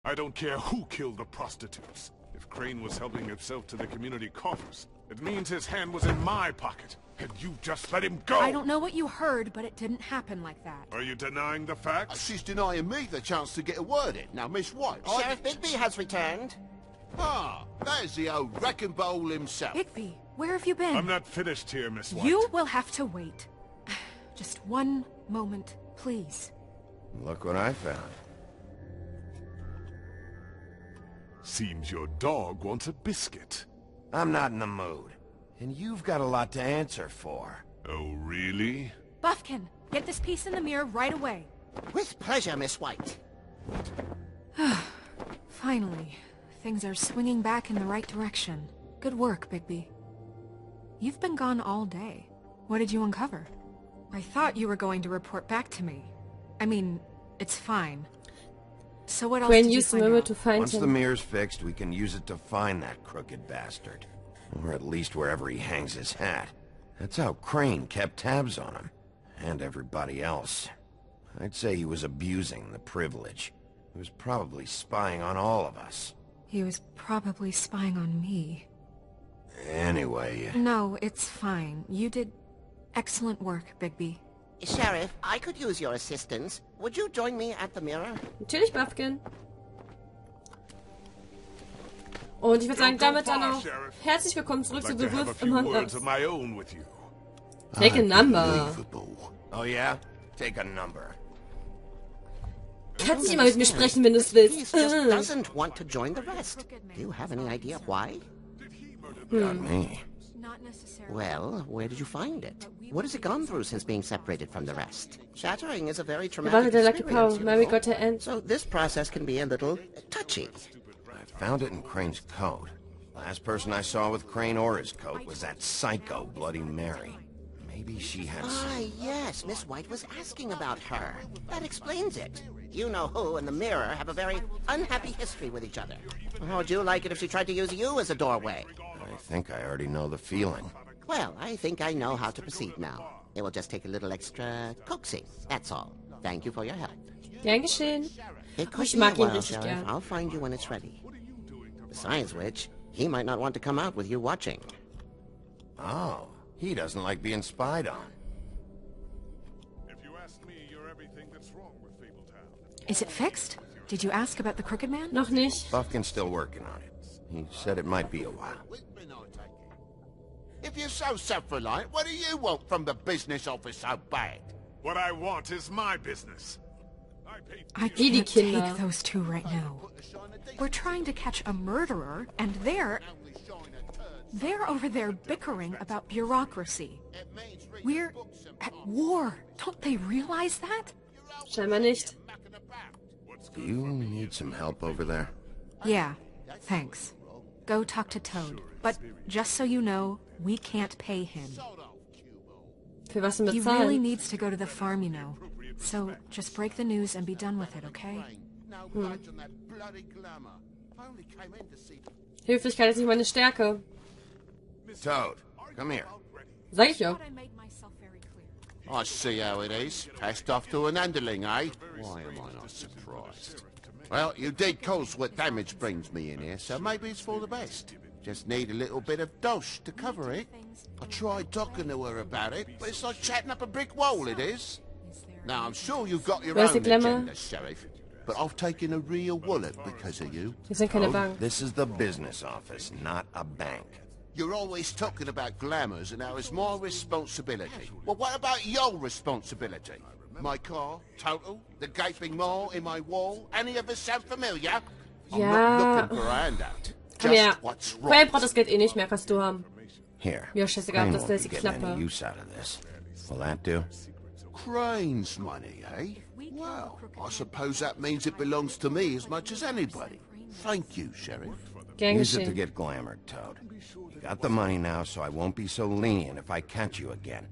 I don't care who killed the prostitutes. If Crane was helping himself to the community coffers, it means his hand was in my pocket, and you just let him go! I don't know what you heard, but it didn't happen like that. Are you denying the facts? She's denying me the chance to get a word in. Now, Miss White... Sheriff Bigby has returned. Ah, there's the old wrecking bowl himself. Bigby, where have you been? I'm not finished here, Miss White. You will have to wait. Just one moment, please. Look what I found. Seems your dog wants a biscuit. I'm not in the mood. And you've got a lot to answer for. Oh, really? Buffkin, get this piece in the mirror right away. With pleasure, Miss White. Finally, things are swinging back in the right direction. Good work, Bigby. You've been gone all day. What did you uncover? I thought you were going to report back to me. I mean, it's fine. So what else did you find out? Once the mirror's fixed, we can use it to find that crooked bastard. Or at least wherever he hangs his hat. That's how Crane kept tabs on him. And everybody else. I'd say he was abusing the privilege. He was probably spying on all of us. He was probably spying on me. Anyway... No, it's fine. You did excellent work, Bigby. Sheriff, I could use your assistance. Would you join me at the mirror? Natürlich, Buffkin. Und ich würde sagen, damit dann auch herzlich willkommen zurück zu Begriff im Handels. Take a number. Oh yeah? Take a number. Kannst nicht mal mit mir sprechen, wenn du es willst. He just doesn't want to join the rest. Do you have any idea why? Not me. Well, where did you find it? What has it gone through since being separated from the rest? Shattering is a very traumatic experience, you know. So this process can be a little touchy. I found it in Crane's coat. Last person I saw with Crane or his coat was that psycho Bloody Mary. Maybe she had some... Ah, yes, Miss White was asking about her. That explains it. You know who and the mirror have a very unhappy history with each other. How would you like it if she tried to use you as a doorway? I think I already know the feeling. Well, I think I know how to proceed now. It will just take a little extra coaxing, that's all. Thank you for your help. Gern geschehen. It could Ich be a mag ihn while, richtig Sheriff. gern. I'll find you when it's ready. Besides which, he might not want to come out with you watching. Oh, he doesn't like being spied on. If you ask me, you're everything that's wrong with Fabletown. Is it fixed? Did you ask about the Crooked Man? Noch nicht. Buffkin's still working on it. He said it might be a while. If you're so self-reliant, what do you want from the business office so bad? What I want is my business. I can't take those two right now. We're trying to catch a murderer, and they're over there bickering about bureaucracy. We're at war. Don't they realize that? Scheinbar nicht. Do you need some help over there? Yeah, thanks. Go talk to Toad. But just so you know, we can't pay him. Für was denn He really bezahlen? needs to go to the farm, you know. So just break the news and be done with it, okay? Höflichkeit ist nicht meine Stärke. Toad, come here. Sag ich ja. I see how it is. Passed off to an underling, eh? Why am I not surprised? Well, you did cause what damage brings me in here, so maybe it's for the best. Just need a little bit of dosh to cover it. I tried talking to her about it, but it's like chatting up a brick wall, it is. Now, I'm sure you've got your Where's the own glamour? agenda, Sheriff, but I've taken a real wallet because of you. Wir sind keine Bank. This is the business office, not a bank. You're always talking about glamours and how it's my responsibility. Well, what about your responsibility? My car, total, the gaping maw in my wall, any of us sound familiar? I'm Ja. not looking for a handout. Komm her. Just what's Quell right. braucht das Geld eh nicht mehr, kannst du haben. Here. Ja, scheißegal, Crane das won't lässt be sich getting knappe. any use out of this. Will that do? Crane's money, eh? Well, I suppose that means it belongs to me as much as anybody. Thank you, Sheriff. Gern Use it to geschehen. get glamored, Toad. You got the money now, so I won't be so lenient if I catch you again.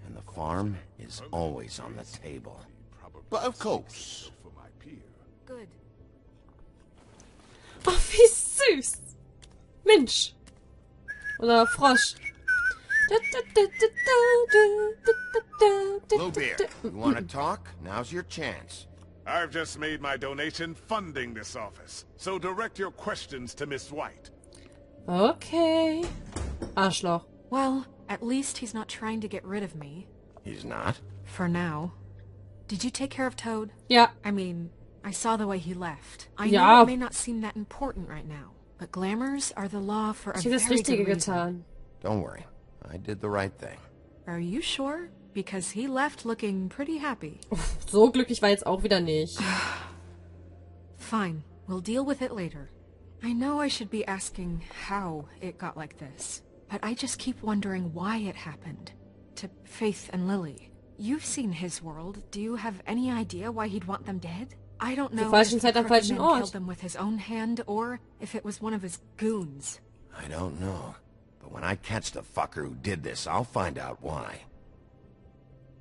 And the farm is always on the table. But of course. Good. Oh, wie süß. Mensch. Oder Frosch. Bluebeard, you want to talk? Now's your chance. I've just made my donation funding this office, so direct your questions to Miss White. Okay. Arschloch. Well, at least he's not trying to get rid of me. He's not? For now. Did you take care of Toad? Ja. I mean, I saw the way he left. I Ja. know it may not seem that important right now, but glamours are the law for a Ich habe das very Richtige good reason. getan. Don't worry. I did the right thing. Are you sure? Because he left looking pretty happy. So glücklich war jetzt auch wieder nicht. Fine, we'll deal with it later. I know I should be asking how it got like this, but I just keep wondering why it happened. To Faith and Lily. You've seen his world. Do you have any idea why he'd want them dead? I don't know if falschen the Zeit am crooked falschen man Ort. killed them with his own hand or if it was one of his goons. I don't know. But when I catch the fucker who did this, I'll find out why.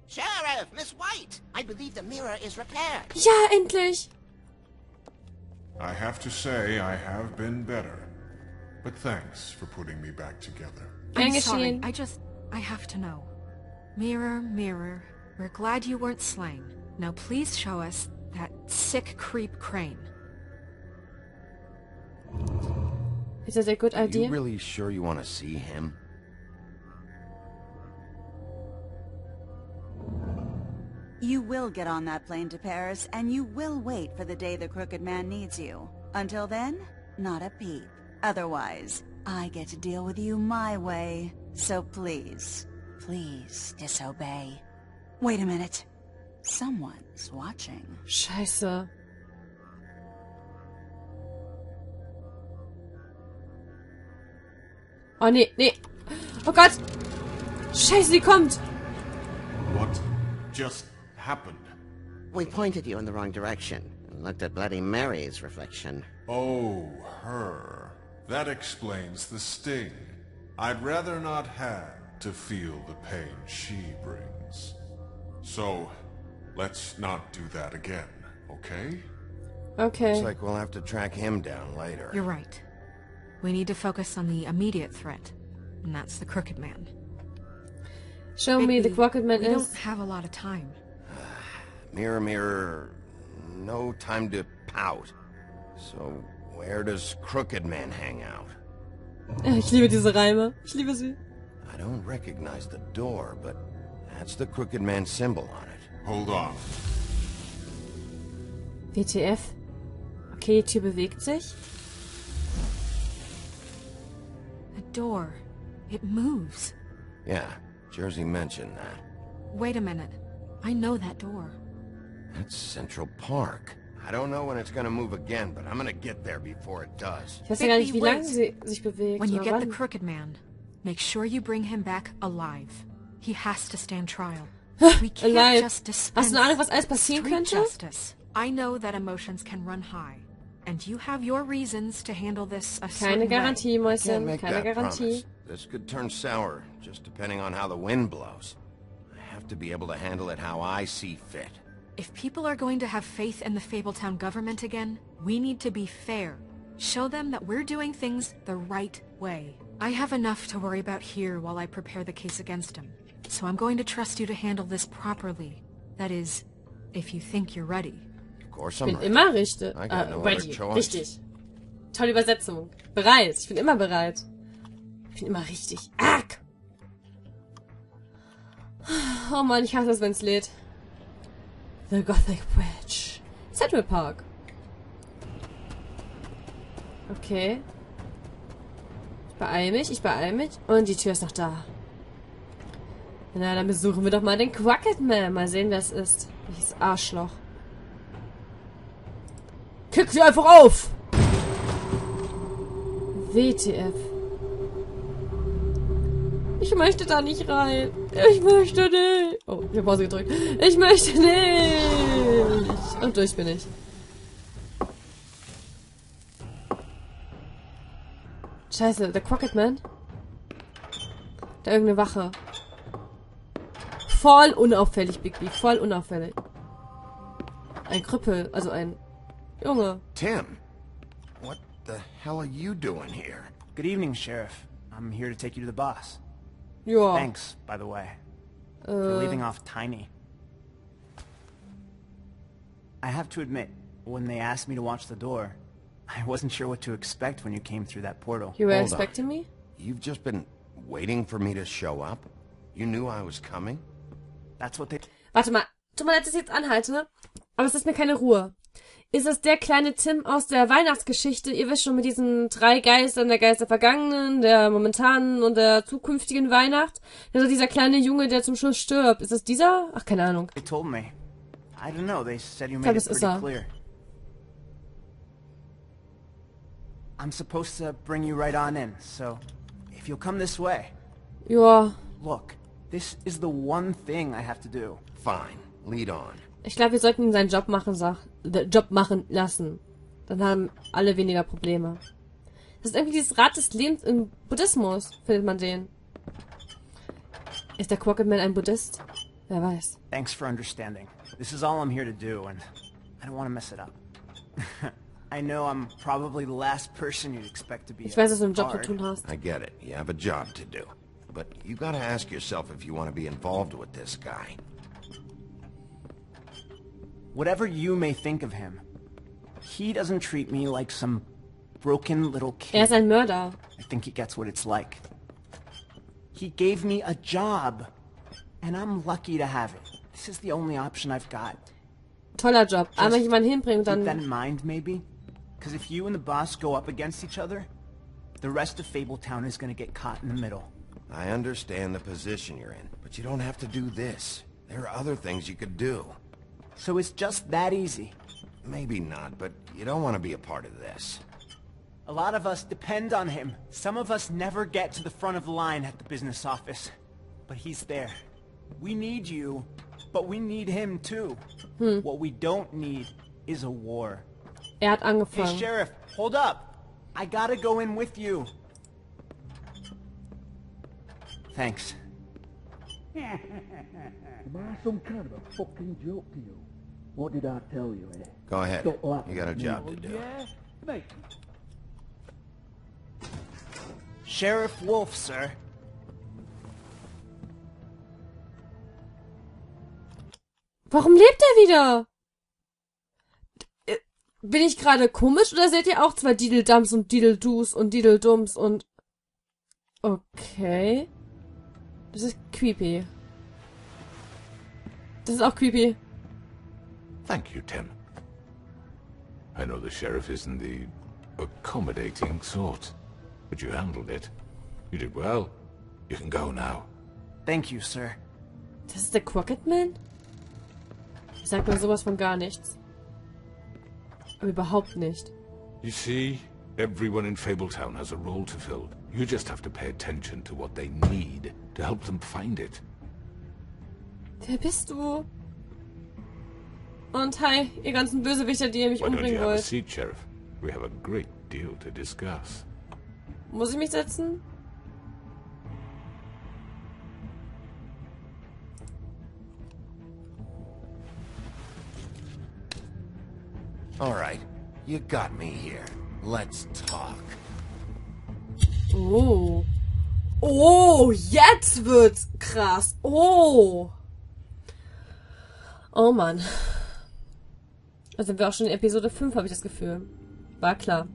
Sheriff, Miss White, I believe the mirror is repaired. Ja, endlich! I have to say I have been better. But thanks for putting me back together. I'm Gern sorry, geschehen. I have to know. Mirror, mirror, we're glad you weren't slain. Now please show us that sick creep Crane. Is that a good Are idea? you really sure you want to see him? You will get on that plane to Paris, and you will wait for the day the Crooked Man needs you. Until then, not a peep. Otherwise, I get to deal with you my way. So please, please disobey. Wait a minute. Someone's watching. Scheiße. Oh, nee, nee. Oh Gott. Scheiße, sie kommt. What just happened? We pointed you in the wrong direction and looked at Bloody Mary's reflection. Oh, her. That explains the sting. I'd rather not have to feel the pain she brings. So, let's not do that again, okay? Okay. Looks like we'll have to track him down later. You're right. We need to focus on the immediate threat, and that's the Crooked Man. Show me the Bigby, Crooked Man we is. don't have a lot of time. Mirror, mirror, no time to pout. So, where does Crooked Man hang out? Ich liebe diese Reime. Ich liebe sie. I don't recognize the door, but that's the Crooked Man symbol on it. Hold on. WTF? Okay, die Tür bewegt sich. The door. It moves. Yeah, Jersey mentioned that. Wait a minute. I know that door. That's Central Park. I don't know when it's gonna move again, but I'm gonna get there before it does. Ich weiß ja gar nicht, wie Bigby, lange sie sich bewegt. When you oder get the wann. Crooked Man, make sure you bring him back alive. He has to stand trial. We can't Alive. just Hast dispense du eine Ahnung, was alles passieren street könnte? justice. I know that emotions can run high, and you have your reasons to handle this a certain Keine way. Garantie, Can't Mäuschen. make Keine that Garantie. promise. This could turn sour, just depending on how the wind blows. I have to be able to handle it how I see fit. If people are going to have faith in the Fabletown government again, we need to be fair. Show them that we're doing things the right way. I have enough to worry about here while I prepare the case against him. So I'm going to trust you to handle this properly. That is, if you think you're ready. Of course Ich I'm bin ready. immer richtig. I got no Ready. other choice. Richtig. Tolle Übersetzung. Bereit. Ich bin immer bereit. Ich bin immer richtig. Arg! Oh Mann, ich hasse es, wenn es lädt. The Gothic Bridge. Central Park. Okay. Ich beeil mich. Und die Tür ist noch da. Na, dann besuchen wir doch mal den Crooked Man. Mal sehen, wer es ist. Welches Arschloch. Kick sie einfach auf! WTF. Ich möchte da nicht rein. Ich möchte nicht. Oh, ich habe Pause gedrückt. Ich möchte nicht. Und durch bin ich. Scheiße, der Crooked Man. Da irgendeine Wache. Voll unauffällig, Bigby. Voll unauffällig. Ein Krüppel, also ein Junge. Tim, what the hell are you doing here? Good evening, Sheriff. I'm here to take you to the boss. Ja. Thanks, by the way, for leaving off Tiny. I have to admit, when they asked me to watch the door, I wasn't sure what to expect when you came through that portal. You were expecting me? You've just been waiting for me to show up? You knew I was coming? That's what they... Warte mal, tut mir leid, dass ich jetzt anhalte, aber es ist mir keine Ruhe. Ist es der kleine Tim aus der Weihnachtsgeschichte? Ihr wisst schon, mit diesen 3 Geistern, der Geist der vergangenen, der momentanen und der zukünftigen Weihnacht. Also dieser kleine Junge, der zum Schluss stirbt. Ist es dieser? Ach, keine Ahnung. They told me. I don't know, they said you made it pretty clear. I'm supposed to bring you right on in, so if you'll come this way. Ja. Look, this is the one thing I have to do. Fine, lead on. Ich glaube, wir sollten ihn seinen Job machen lassen. Dann haben alle weniger Probleme. Das ist irgendwie dieses Rad des Lebens im Buddhismus, findet man den. Ist der Crooked Man ein Buddhist? Wer weiß. Thanks for understanding. This is all I'm here to do, and I don't want to mess it up. I know I'm probably the last person you'd expect to be. Ich weiß, dass du einen Job zu tun hast. I get it. You have a job to do. But you gotta ask yourself if you want to be involved with this guy. Whatever you may think of him, he doesn't treat me like some broken little kid. Er ist ein Mörder. I think he gets what it's like. He gave me a job, and I'm lucky to have it. This is the only option I've got. Toller Job. Einmal jemanden hinbringen und Keep dann... that in mind, maybe? Because if you and the boss go up against each other, the rest of Fabletown is going to get caught in the middle. I understand the position you're in, but you don't have to do this. There are other things you could do. So it's just that easy? Maybe not, but you don't want to be a part of this. A lot of us depend on him. Some of us never get to the front of the line at the business office. But he's there. We need you, but we need him too. What we don't need is a war. Hat Hey, angefangen. Sheriff, hold up. I gotta go in with you. Thanks. Am I some kind of a fucking joke to you? What did I tell you, eh? Go ahead. Stop laughing You got a at me. job to do. Yeah? Mate. Sheriff Wolf, sir. Warum lebt er wieder? Bin ich gerade komisch oder seht ihr auch zwei Dideldums und Dideldus und Dideldums und... Okay. Das ist creepy. Das ist auch creepy. Thank you, Tim. I know the sheriff isn't the accommodating sort, but you handled it. You did well. You can go now. Thank you, sir. Das ist der Crooked Man? Ich sag mir sowas von gar nichts. Aber überhaupt nicht. You see, everyone in Fabletown has a role to fill. You just have to pay attention to what they need to help them find it. Wer bist du? Und hi, ihr ganzen Bösewichter, die ihr mich Why don't you umbringen have a wollt. seat, Sheriff? We have a great deal to discuss. Muss ich mich setzen? All right, you got me here. Let's talk. Oh. Oh, jetzt wird's krass. Oh. Oh Mann. Da sind wir auch schon in Episode 5, habe ich das Gefühl. War klar.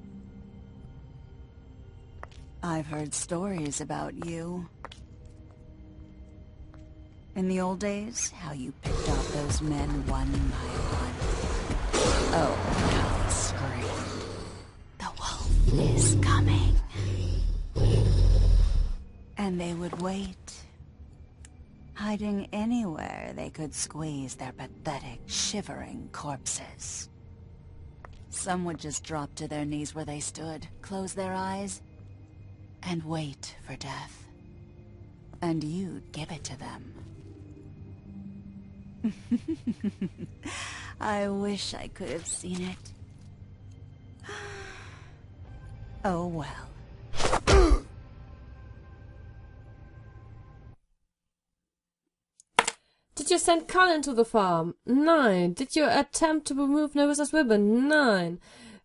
I've heard stories about you. In the old days, how you picked off those men one by one. Oh, how they screamed. The wolf is coming. And they would wait, hiding anywhere they could squeeze their pathetic, shivering corpses. Some would just drop to their knees where they stood, close their eyes, and wait for death. And you'd give it to them. I wish I could have seen it. Oh well. Did you send Colin to the farm? Nine. Did you attempt to remove Nerissa's ribbon? Nine.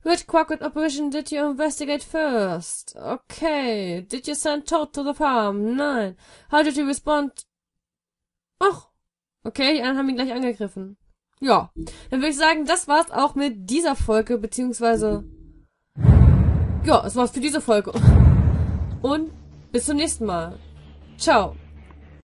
Which crooked operation did you investigate first? Okay. Did you send Toad to the farm? Nine. How did you respond? Ach. Okay, die anderen haben ihn gleich angegriffen. Ja, dann würde ich sagen, das war's auch mit dieser Folge, beziehungsweise... Ja, es war's für diese Folge. Und bis zum nächsten Mal. Ciao.